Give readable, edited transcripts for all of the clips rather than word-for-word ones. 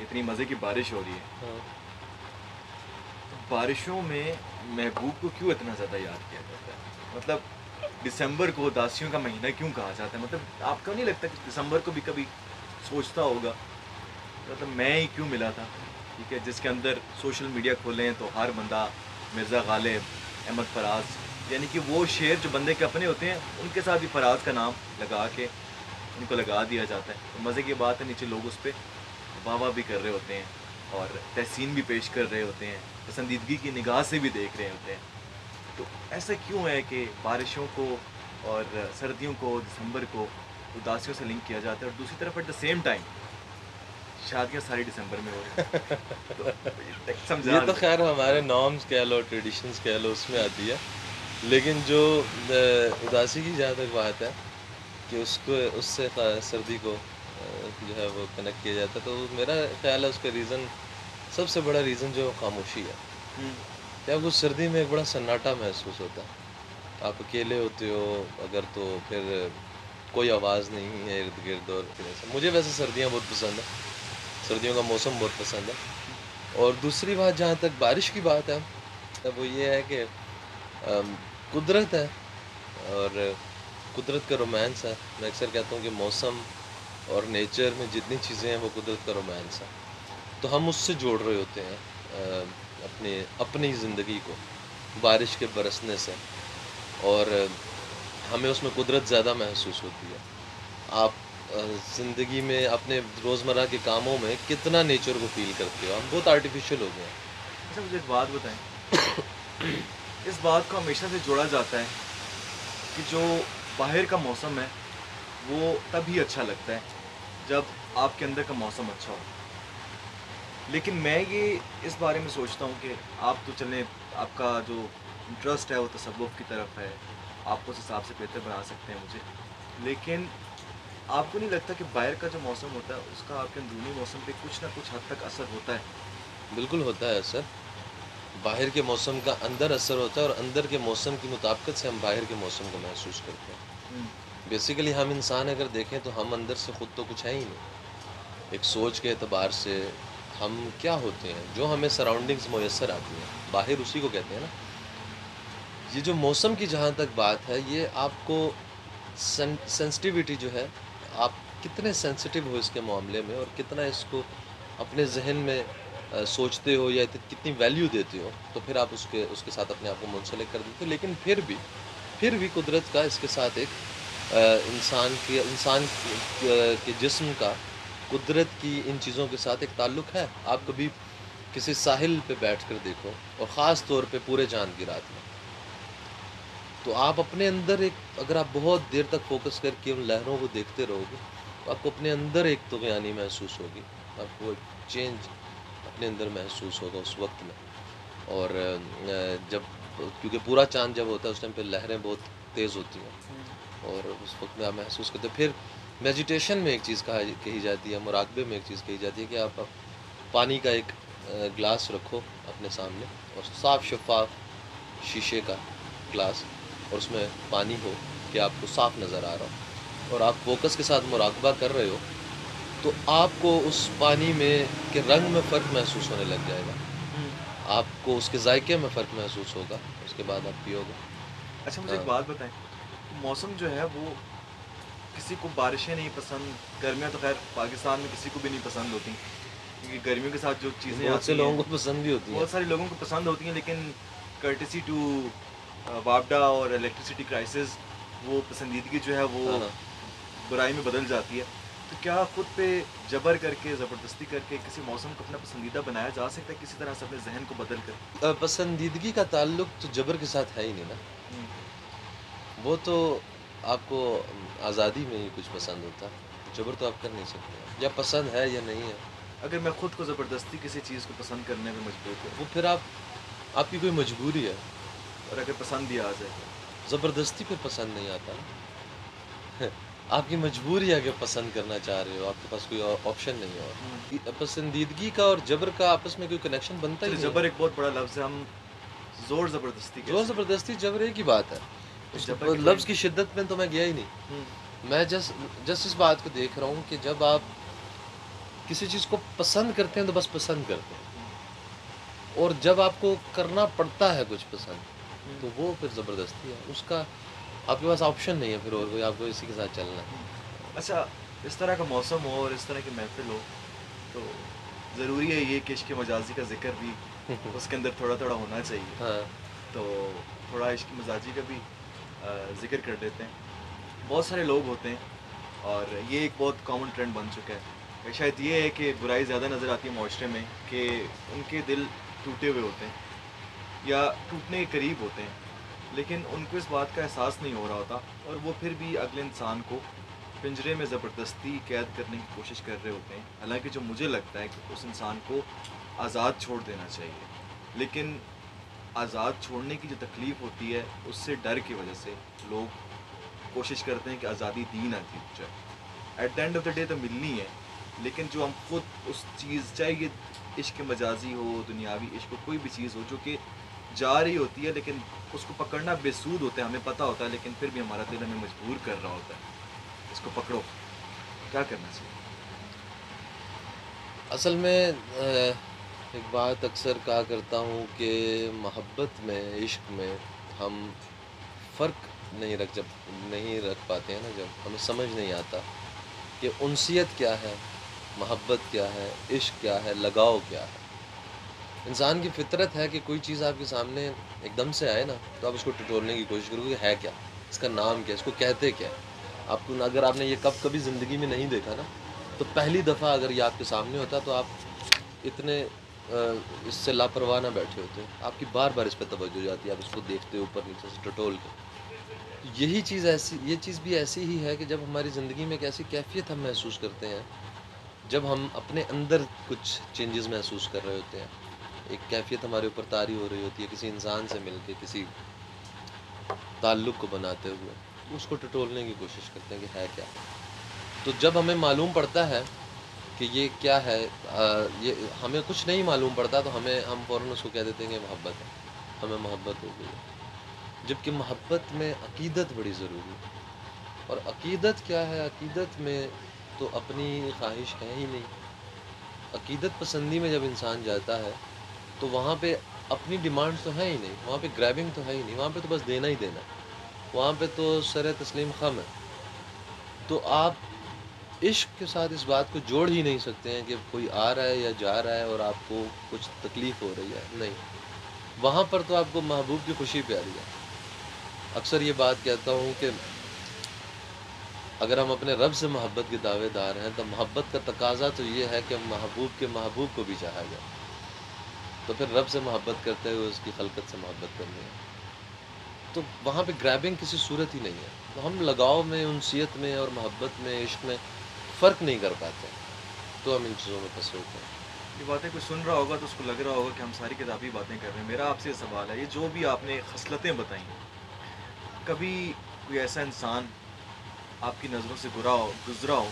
اتنی مزے کی بارش ہو رہی ہے. ہاں. بارشوں میں محبوب کو کیوں اتنا زیادہ یاد کیا جاتا ہے؟ مطلب دسمبر کو اداسیوں کا مہینہ کیوں کہا جاتا ہے؟ مطلب آپ کو نہیں لگتا کہ دسمبر کو بھی کبھی سوچتا ہوگا مطلب میں ہی کیوں ملا تھا؟ ٹھیک ہے، جس کے اندر سوشل میڈیا کھولیں تو ہر بندہ مرزا غالب، احمد فراز، یعنی کہ وہ شعر جو بندے کے اپنے ہوتے ہیں ان کے ساتھ بھی فراز کا نام لگا کے ان کو لگا دیا جاتا ہے. تو مزے کی بات ہے نیچے لوگ اس پہ واہ واہ بھی کر رہے ہوتے ہیں اور تحسین بھی پیش کر رہے ہوتے ہیں، پسندیدگی کی نگاہ سے بھی دیکھ رہے ہوتے ہیں. تو ایسا کیوں ہے کہ بارشوں کو اور سردیوں کو دسمبر کو اداسیوں سے لنک کیا جاتا ہے، اور دوسری طرف ایٹ دا سیم ٹائم شادیاں ساری دسمبر میں ہو رہی ہیں؟ تو یہ سمجھا تو خیر ہمارے نارمس کہہ لو، ٹریڈیشنس کہہ لو، اس میں آتی ہے. لیکن جو اداسی کی جہاں تک بات ہے کہ اس سے سردی کو جو ہے وہ کنیکٹ کیا جاتا ہے، تو میرا خیال ہے اس کا ریزن، سب سے بڑا ریزن جو خاموشی ہے. جب اس سردی میں ایک بڑا سناٹا محسوس ہوتا ہے، آپ اکیلے ہوتے ہو اگر تو پھر کوئی آواز نہیں ہے ارد گرد. اور مجھے ویسے سردیاں بہت پسند ہیں، سردیوں کا موسم بہت پسند ہے. اور دوسری بات جہاں تک بارش کی بات ہے وہ یہ ہے کہ قدرت ہے اور قدرت کا رومانس ہے. میں اکثر کہتا ہوں کہ موسم اور نیچر میں جتنی چیزیں ہیں وہ قدرت کا رومانس ہے. تو ہم اس سے جوڑ رہے ہوتے ہیں اپنی زندگی کو بارش کے برسنے سے، اور ہمیں اس میں قدرت زیادہ محسوس ہوتی ہے. آپ زندگی میں اپنے روزمرہ کے کاموں میں کتنا نیچر کو فیل کرتے ہو. ہم بہت آرٹیفیشیل ہو گئے ہیں. اچھا مجھے ایک بات بتائیں، اس بات کو ہمیشہ سے جوڑا جاتا ہے کہ جو باہر کا موسم ہے وہ تب ہی اچھا لگتا ہے جب آپ کے اندر کا موسم اچھا ہو. لیکن میں یہ اس بارے میں سوچتا ہوں کہ آپ تو چلیں، آپ کا جو انٹرسٹ ہے وہ تصوف کی طرف ہے، آپ اس حساب سے بہتر بنا سکتے ہیں مجھے. لیکن آپ کو نہیں لگتا کہ باہر کا جو موسم ہوتا ہے اس کا آپ کے اندرونی موسم پہ کچھ نہ کچھ حد تک اثر ہوتا ہے؟ بالکل ہوتا ہے اثر. باہر کے موسم کا اندر اثر ہوتا ہے، اور اندر کے موسم کی مطابقت سے ہم باہر کے موسم کو محسوس کرتے ہیں. بیسیکلی ہم انسان اگر دیکھیں تو ہم اندر سے خود تو کچھ ہے ہی نہیں. ایک سوچ کے اعتبار سے ہم کیا ہوتے ہیں، جو ہمیں سراؤنڈنگز میسر آتی ہیں باہر اسی کو کہتے ہیں نا. یہ جو موسم کی جہاں تک بات ہے، یہ آپ کو سینسٹیوٹی جو ہے، آپ کتنے سینسٹیو ہو اس کے معاملے میں، اور کتنا اس کو اپنے ذہن میں سوچتے ہو یا کتنی ویلیو دیتے ہو، تو پھر آپ اس کے ساتھ اپنے آپ کو منسلک کر دیتے ہو. لیکن پھر بھی قدرت کا اس کے ساتھ ایک انسان کے جسم کا قدرت کی ان چیزوں کے ساتھ ایک تعلق ہے. آپ کبھی کسی ساحل پہ بیٹھ کر دیکھو، اور خاص طور پہ پورے چاند کی رات میں، تو آپ اپنے اندر اگر آپ بہت دیر تک فوکس کر کے ان لہروں کو دیکھتے رہو گے تو آپ کو اپنے اندر ایک طغیانی محسوس ہوگی. آپ کو ایک چینج اپنے اندر محسوس ہوگا اس وقت میں. اور جب کیونکہ پورا چاند جب ہوتا ہے اس ٹائم پہ لہریں بہت تیز ہوتی ہیں، اور اس وقت میں آپ محسوس کرتے ہیں. پھر میڈیٹیشن میں ایک چیز کہی جاتی ہے، مراقبے میں ایک چیز کہی جاتی ہے کہ آپ پانی کا ایک گلاس رکھو اپنے سامنے، اور صاف شفاف شیشے کا گلاس، اور اس میں پانی ہو کہ آپ کو صاف نظر آ رہا ہو، اور آپ فوکس کے ساتھ مراقبہ کر رہے ہو، تو آپ کو اس پانی میں کے رنگ میں فرق محسوس ہونے لگ جائے گا. آپ کو اس کے ذائقے میں فرق محسوس ہوگا، اس کے بعد آپ پیو گے. اچھا مجھے ہاں. ایک بات بتائیں، موسم جو ہے وہ کسی کو بارشیں نہیں پسند، گرمیاں تو خیر پاکستان میں کسی کو بھی نہیں پسند ہوتی، کیونکہ گرمیوں کے ساتھ جو چیزیں بہت سے آتی ہیں لوگوں کو پسند بھی ہوتی ہیں. بہت سارے لوگوں کو پسند ہوتی ہیں، لیکن کرٹسی ٹو وابڈا اور الیکٹریسٹی کرائسس وہ پسندیدگی جو ہے وہ ہاں. برائی میں بدل جاتی ہے. تو کیا خود پہ جبر کر کے، زبردستی کر کے کسی موسم کو اپنا پسندیدہ بنایا جا سکتا ہے کسی طرح سے اپنے ذہن کو بدل کر؟ پسندیدگی کا تعلق تو جبر کے ساتھ ہے ہی نہیں نا. وہ تو آپ کو آزادی میں ہی کچھ پسند ہوتا ہے، جبر تو آپ کر نہیں سکتے. یا پسند ہے یا نہیں ہے، اگر میں خود کو زبردستی کسی چیز کو پسند کرنے میں مجبور کروں، وہ پھر آپ کی کوئی مجبوری ہے. اور اگر پسند بھی آ جائے زبردستی پھر پسند نہیں آتا نا. آپ کی مجبوری ہے کہ پسند کرنا چاہ رہے ہو، آپ کے پاس کوئی آپشن نہیں ہو. پسندیدگی کا اور جبر کا آپس میں کوئی کنیکشن بنتا ہی چلے نہیں جبر ہے. ایک بہت بڑا لفظ ہے، ہم زور زبردستی زور کیسے؟ زبردستی جبر ایک ہی بات ہے. اس جبر کی لفظ کی شدت میں تو میں گیا ہی نہیں. تھوڑی میں جس اس بات کو دیکھ رہا ہوں کہ جب آپ کسی چیز کو پسند کرتے ہیں تو بس پسند کرتے ہیں، اور جب آپ کو کرنا پڑتا ہے کچھ پسند تو وہ پھر زبردستی ہے، اس کا آپ کے پاس آپشن نہیں ہے پھر اور کوئی، آپ کو اسی کے ساتھ چلنا ہے۔ اچھا، اس طرح کا موسم ہو اور اس طرح کی محفل ہو تو ضروری ہے یہ کہ عشق مجازی کا ذکر بھی اس کے اندر تھوڑا تھوڑا ہونا چاہیے، ہاں تو تھوڑا عشق مزاجی کا بھی ذکر کر دیتے ہیں۔ بہت سارے لوگ ہوتے ہیں اور یہ ایک بہت کامن ٹرینڈ بن چکا ہے، شاید یہ ہے کہ برائی زیادہ نظر آتی ہے معاشرے میں کہ ان کے دل ٹوٹے ہوئے ہوتے ہیں یا ٹوٹنے کے قریب ہوتے ہیں، لیکن ان کو اس بات کا احساس نہیں ہو رہا ہوتا اور وہ پھر بھی اگلے انسان کو پنجرے میں زبردستی قید کرنے کی کوشش کر رہے ہوتے ہیں، حالانکہ جو مجھے لگتا ہے کہ اس انسان کو آزاد چھوڑ دینا چاہیے، لیکن آزاد چھوڑنے کی جو تکلیف ہوتی ہے اس سے ڈر کی وجہ سے لوگ کوشش کرتے ہیں کہ آزادی دی نہ دی جائے۔ At the end of the day تو ملنی ہے، لیکن جو ہم خود اس چیز، چاہے یہ عشق مجازی ہو، دنیاوی عشق ہو، کوئی بھی چیز ہو جو کہ جا رہی ہوتی ہے لیکن اس کو پکڑنا بے سود ہوتا ہے، ہمیں پتہ ہوتا ہے، لیکن پھر بھی ہمارا دل ہمیں مجبور کر رہا ہوتا ہے اس کو پکڑو، کیا کرنا چاہیے؟ اصل میں ایک بات اکثر کہا کرتا ہوں کہ محبت میں، عشق میں ہم فرق نہیں رکھ پاتے ہیں نا، جب ہمیں سمجھ نہیں آتا کہ انسیت کیا ہے، محبت کیا ہے، عشق کیا ہے، لگاؤ کیا ہے۔ انسان کی فطرت ہے کہ کوئی چیز آپ کے سامنے ایک دم سے آئے نا تو آپ اس کو ٹٹولنے کی کوشش کرو گے، ہے کیا، اس کا نام کیا، اس کو کہتے کیا ہے۔ آپ کو اگر آپ نے یہ کبھی زندگی میں نہیں دیکھا نا تو پہلی دفعہ اگر یہ آپ کے سامنے ہوتا تو آپ اتنے اس سے لاپرواہ نہ بیٹھے ہوتے، آپ کی بار بار اس پہ توجہ ہو جاتی ہے، آپ اس کو دیکھتے اوپر نیچے سے ٹٹول کے۔ یہی چیز ایسی، یہ چیز بھی ایسی ہی ہے کہ جب ہماری زندگی میں ایک ایسی کیفیت ہم محسوس کرتے ہیں، جب ہم اپنے اندر کچھ چینجز محسوس کر رہے ہوتے ہیں، ایک کیفیت ہمارے اوپر طاری ہو رہی ہوتی ہے کسی انسان سے مل کے، کسی تعلق کو بناتے ہوئے، اس کو ٹٹولنے کی کوشش کرتے ہیں کہ ہے کیا۔ تو جب ہمیں معلوم پڑتا ہے کہ یہ کیا ہے، یہ ہمیں کچھ نہیں معلوم پڑتا تو ہم فوراً اس کو کہہ دیتے ہیں کہ محبت ہے، ہمیں محبت ہو گئی ہے، جبکہ محبت میں عقیدت بڑی ضروری ہے۔ اور عقیدت کیا ہے؟ عقیدت میں تو اپنی خواہش ہے ہی نہیں۔ عقیدت پسندی میں جب انسان جاتا ہے تو وہاں پہ اپنی ڈیمانڈ تو ہے ہی نہیں، وہاں پہ گریبنگ تو ہے ہی نہیں، وہاں پہ تو بس دینا ہی دینا ہے، وہاں پہ تو سر تسلیم خم ہے۔ تو آپ عشق کے ساتھ اس بات کو جوڑ ہی نہیں سکتے ہیں کہ کوئی آ رہا ہے یا جا رہا ہے اور آپ کو کچھ تکلیف ہو رہی ہے، نہیں، وہاں پر تو آپ کو محبوب کی خوشی پیاری ہے۔ اکثر یہ بات کہتا ہوں کہ اگر ہم اپنے رب سے محبت کے دعوے دار ہیں تو محبت کا تقاضا تو یہ ہے کہ محبوب کے محبوب کو بھی چاہا جائے، تو پھر رب سے محبت کرتے ہوئے اس کی خلقت سے محبت کرنی ہے، تو وہاں پہ گریبنگ کسی صورت ہی نہیں ہے۔ تو ہم لگاؤ میں، انسیت میں اور محبت میں، عشق میں فرق نہیں کر پاتے، تو ہم ان چیزوں میں پھنسے ہوتے ہیں۔ یہ باتیں کوئی سن رہا ہوگا تو اس کو لگ رہا ہوگا کہ ہم ساری کتابی باتیں کر رہے ہیں۔ میرا آپ سے یہ سوال ہے، یہ جو بھی آپ نے خصلتیں بتائیں، کبھی کوئی ایسا انسان آپ کی نظروں سے گزرا ہو،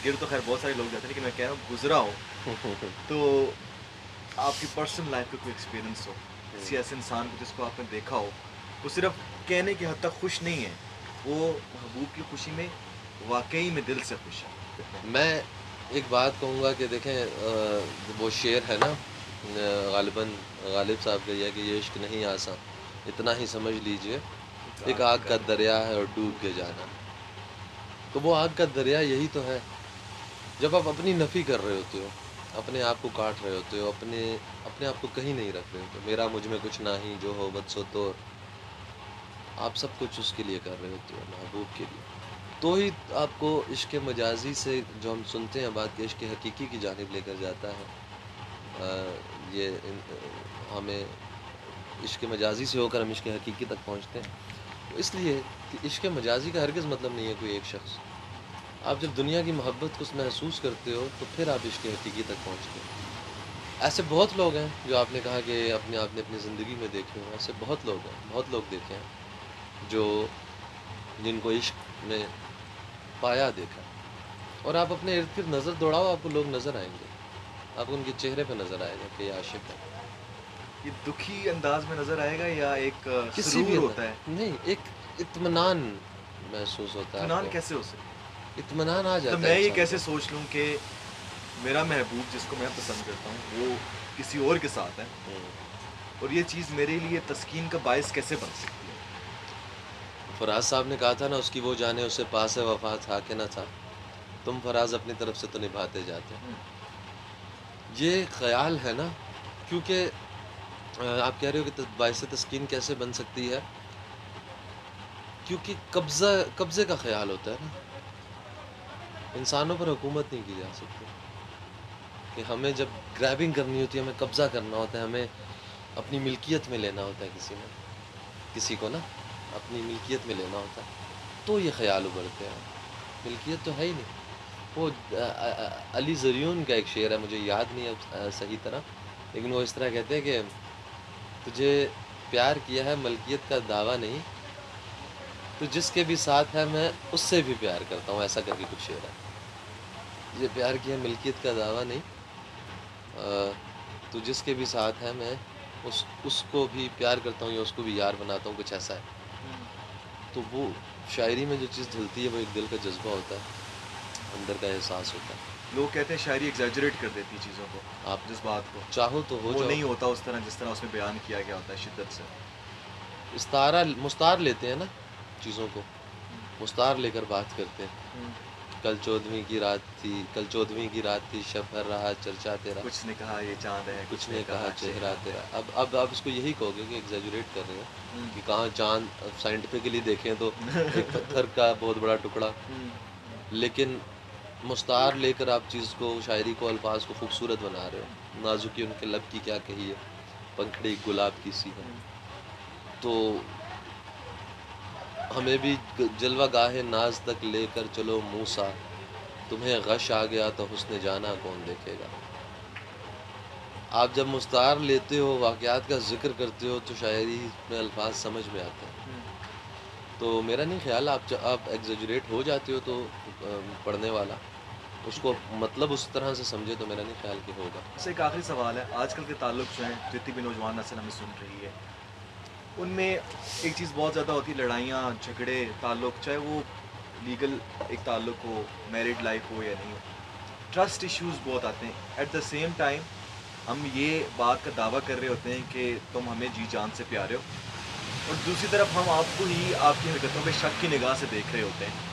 گر تو خیر بہت سارے لوگ جاتے ہیں لیکن میں کہہ رہا ہوں گزرا ہو، تو آپ کی پرسنل لائف کا کوئی ایکسپیرینس ہو کسی ایسے انسان کو جس کو آپ نے دیکھا ہو، وہ صرف کہنے کی حد تک خوش نہیں ہے، وہ محبوب کی خوشی میں واقعی میں دل سے خوش ہے۔ میں ایک بات کہوں گا کہ دیکھیں، وہ شعر ہے نا، غالباً غالب صاحب کا، یہ ہے کہ یہ عشق نہیں آسان، اتنا ہی سمجھ لیجئے، ایک آگ کا دریا ہے اور ڈوب کے جانا۔ تو وہ آگ کا دریا یہی تو ہے، جب آپ اپنی نفی کر رہے ہوتے ہو، اپنے آپ کو کاٹ رہے ہوتے ہو، اپنے آپ کو کہیں نہیں رکھ رہے ہوتے، میرا مجھ میں کچھ نہ ہی، جو ہو بد سو تو، آپ سب کچھ اس کے لیے کر رہے ہوتے ہو، محبوب کے لیے، تو ہی آپ کو عشق مجازی سے، جو ہم سنتے ہیں بات کہ عشق حقیقی کی جانب لے کر جاتا ہے، یہ ہمیں عشق مجازی سے ہو کر ہم عشق حقیقی تک پہنچتے ہیں۔ تو اس لیے کہ عشق مجازی کا ہرگز مطلب نہیں ہے کوئی ایک شخص، آپ جب دنیا کی محبت کو محسوس کرتے ہو تو پھر آپ عشق حقیقی تک پہنچتے ہو۔ ایسے بہت لوگ ہیں جو آپ نے کہا کہ آپ نے اپنی زندگی میں دیکھے ہوں، ایسے بہت لوگ ہیں، بہت لوگ دیکھے ہیں جو جن کو عشق میں پایا دیکھا، اور آپ اپنے ارد گرد نظر دوڑاؤ، آپ کو لوگ نظر آئیں گے، آپ کو ان کے چہرے پہ نظر آئے گا کہ یہ عاشق ہے۔ یہ دکھی انداز میں نظر آئے گا یا ایک کسی بھی سرور ہوتا ہے؟ نہیں، ایک اطمینان محسوس ہوتا ہے آپ اطمینان کو، کیسے ہو سکتا ہے؟ اطمینان آ تو جاتا ہے میں یہ انسان کیسے کو۔ سوچ لوں کہ میرا محبوب جس کو میں پسند کرتا ہوں وہ کسی اور کے ساتھ ہے، اور یہ چیز میرے لیے تسکین کا باعث کیسے بن سکتی ہے؟ فراز صاحب نے کہا تھا نا، اس کی وہ جانے اسے پاس وفا تھا کہ نہ تھا، تم فراز اپنی طرف سے تو نبھاتے جاتے. یہ خیال ہے نا، کیونکہ آپ کہہ رہے ہو کہ باعث تسکین کیسے بن سکتی ہے، کیونکہ قبضے کا خیال ہوتا ہے نا. انسانوں پر حکومت نہیں کی جا سکتی، کہ ہمیں جب گریبنگ کرنی ہوتی ہے، ہمیں قبضہ کرنا ہوتا ہے، ہمیں اپنی ملکیت میں لینا ہوتا ہے کسی کو نا اپنی ملکیت میں لینا ہوتا ہے، تو یہ خیال ابھرتے ہیں. ملکیت تو ہے ہی نہیں. وہ علی زریون کا ایک شعر ہے، مجھے یاد نہیں ہے صحیح طرح، لیکن وہ اس طرح کہتے ہیں کہ تجھے پیار کیا ہے ملکیت کا دعویٰ نہیں، تو جس کے بھی ساتھ ہے میں اس سے بھی پیار کرتا ہوں، ایسا کر کے کچھ شعر ہے. تجھے پیار کیا ملکیت کا دعویٰ نہیں، تو جس کے بھی ساتھ ہے میں اس کو بھی پیار کرتا ہوں یا اس کو بھی یار بناتا ہوں، کچھ ایسا ہے. تو وہ شاعری میں جو چیز ڈھلتی ہے وہ ایک دل کا جذبہ ہوتا ہے، اندر کا احساس ہوتا ہے. لوگ کہتے ہیں شاعری ایگزیجریٹ کر دیتی ہے چیزوں کو، آپ جس بات کو چاہو تو ہو وہ جاؤ. نہیں ہوتا اس طرح جس طرح اس میں بیان کیا گیا ہوتا ہے شدت سے. مستعار لیتے ہیں نا چیزوں کو، مستعار لے کر بات کرتے ہیں. کل 14ویں کی رات تھی شب بھر رہا چرچا تیرا، کچھ نے کہا یہ چاند ہے، کچھ نے کہا چہرہ تیرا. اب آپ اس کو یہی کہو گے کہ ایگزیجریٹ کر رہے ہیں، کہ کہاں چاند سائنٹیفکلی دیکھیں تو ایک پتھر کا بہت بڑا ٹکڑا. لیکن مستعار لے کر آپ چیز کو، شاعری کو، الفاظ کو خوبصورت بنا رہے ہو. نازکی ان کے لب کی کیا کہی ہے، پنکھڑی گلاب کی سی ہے. تو ہمیں بھی جلوہ گاہ ناز تک لے کر چلو موسیٰ، تمہیں غش آ گیا تو حسن جانا کون دیکھے گا. آپ جب مستعار لیتے ہو، واقعات کا ذکر کرتے ہو، تو شاعری میں الفاظ سمجھ میں آتے ہیں. تو میرا نہیں خیال آپ ایگزیجریٹ ہو جاتے ہو تو پڑھنے والا اس کو مطلب اس طرح سے سمجھے تو میرا نہیں خیال کہ ہوگا. اس سے ایک آخری سوال ہے، آج کل کے تعلق جو ہیں، جتنی بھی نوجوان نسل ہمیں سن رہی ہے، ان میں ایک چیز بہت زیادہ ہوتی ہے، لڑائیاں جھگڑے تعلق، چاہے وہ لیگل ایک تعلق ہو، میرڈ لائف ہو یا نہیں ہو، ٹرسٹ ایشوز بہت آتے ہیں. ایٹ دا سیم ٹائم ہم یہ بات کا دعویٰ کر رہے ہوتے ہیں کہ تم ہمیں جی جان سے پیارے ہو، اور دوسری طرف ہم آپ کو ہی آپ کی حرکتوں پہ شک کی نگاہ سے دیکھ رہے ہوتے ہیں.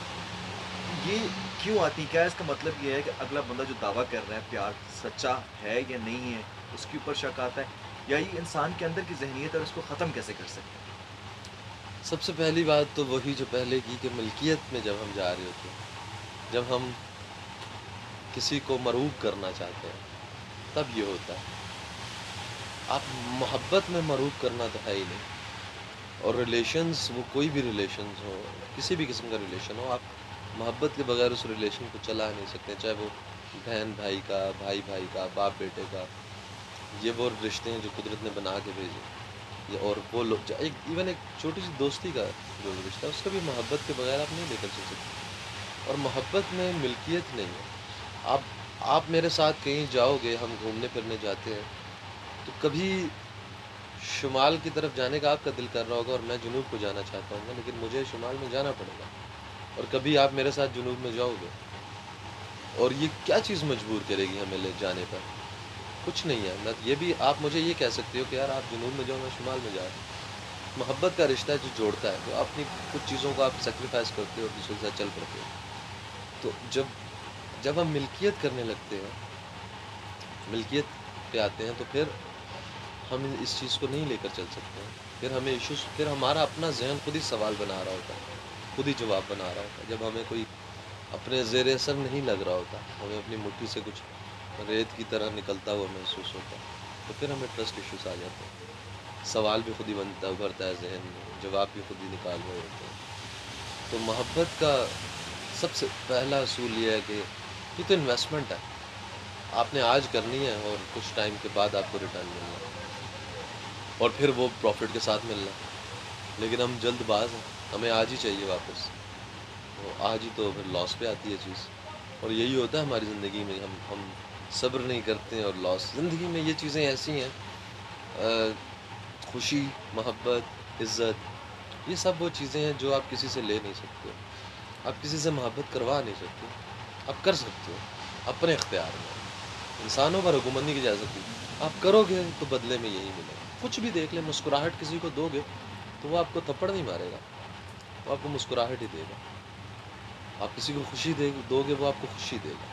یہ کیوں آتی؟ کیا اس کا مطلب یہ ہے کہ اگلا بندہ جو دعویٰ کر رہا ہے پیار سچا ہے یا نہیں ہے، اس کے اوپر شک آتا ہے، یا یہ انسان کے اندر کی ذہنیت ہے، اس کو ختم کیسے کر سکتے ہیں؟ سب سے پہلی بات تو وہی جو پہلے کی، کہ ملکیت میں جب ہم جا رہے ہوتے ہیں، جب ہم کسی کو مرغوب کرنا چاہتے ہیں، تب یہ ہوتا ہے. آپ محبت میں مرغوب کرنا تو ہے ہی نہیں. اور ریلیشنز، وہ کوئی بھی ریلیشنز ہو، کسی بھی قسم کا ریلیشن ہو، آپ محبت کے بغیر اس ریلیشن کو چلا نہیں سکتے. چاہے وہ بہن بھائی کا، بھائی بھائی کا، باپ بیٹے کا. یہ وہ رشتے ہیں جو قدرت نے بنا کے بھیجے. اور وہ لوگ ایون ایک چھوٹی سی دوستی کا جو رشتہ ہے، اس کا بھی محبت کے بغیر آپ نہیں لے کر چل سکتے. اور محبت میں ملکیت نہیں ہے. آپ میرے ساتھ کہیں جاؤ گے، ہم گھومنے پھرنے جاتے ہیں، تو کبھی شمال کی طرف جانے کا آپ کا دل کر رہا ہوگا اور میں جنوب کو جانا چاہتا ہوں گا، لیکن مجھے شمال میں جانا پڑے گا. اور کبھی آپ میرے ساتھ جنوب میں جاؤ گے، اور یہ کیا چیز مجبور کرے گی ہمیں لے جانے پر؟ کچھ نہیں ہے. یہ بھی آپ مجھے یہ کہہ سکتے ہو کہ یار آپ جنوب میں جاؤ، میں شمال میں جا رہا ہوں. محبت کا رشتہ ہے جو جوڑتا ہے، جو اپنی کچھ چیزوں کو آپ سیکریفائس کرتے ہو اور دوسرے کے ساتھ چل پڑتے ہو. تو جب ہم ملکیت کرنے لگتے ہیں، ملکیت پہ آتے ہیں، تو پھر ہم اس چیز کو نہیں لے کر چل سکتے ہیں. پھر ہمیں ایشوز، پھر ہمارا اپنا ذہن خود ہی سوال بنا رہا ہوتا ہے، خود ہی جواب بنا رہا ہوتا ہے. جب ہمیں کوئی اپنے زیر اثر نہیں لگ رہا ہوتا، ہمیں اپنی مٹھی سے کچھ ریت کی طرح نکلتا ہوا محسوس ہوتا ہے، تو پھر ہمیں ٹرسٹ ایشوز آ جاتے ہیں. سوال بھی خود ہی ابھرتا ہے ذہن میں، جواب بھی خود ہی نکال رہے ہوتے ہیں. تو محبت کا سب سے پہلا اصول یہ ہے کہ یہ تو انویسٹمنٹ ہے، آپ نے آج کرنی ہے اور کچھ ٹائم کے بعد آپ کو ریٹرن ملنا ہے، اور پھر وہ پروفٹ کے ساتھ ملنا ہے. لیکن ہم جلد باز ہیں، ہمیں آج ہی چاہیے واپس. تو آج ہی تو پھر لاس پہ آتی ہے چیز. اور یہی ہوتا ہے ہماری زندگی میں، ہم صبر نہیں کرتے ہیں اور لاس. زندگی میں یہ چیزیں ایسی ہیں، خوشی، محبت، عزت، یہ سب وہ چیزیں ہیں جو آپ کسی سے لے نہیں سکتے. آپ کسی سے محبت کروا نہیں سکتے. آپ کر سکتے ہو اپنے اختیار میں، انسانوں پر حکومت نہیں کی جا سکتی. آپ کرو گے تو بدلے میں یہی ملے گا. کچھ بھی دیکھ لیں, مسکراہٹ کسی کو دو گے تو وہ آپ کو تھپڑ نہیں مارے گا, وہ آپ کو مسکراہٹ ہی دے گا. آپ کسی کو خوشی دو گے, وہ آپ کو خوشی دے گا.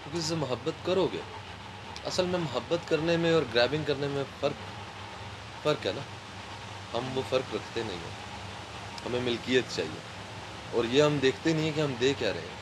تو کسی سے محبت کرو گے. اصل میں محبت کرنے میں اور گریبنگ کرنے میں فرق ہے نا. ہم وہ فرق رکھتے نہیں ہیں, ہمیں ملکیت چاہیے, اور یہ ہم دیکھتے نہیں ہیں کہ ہم دے کیا رہے ہیں.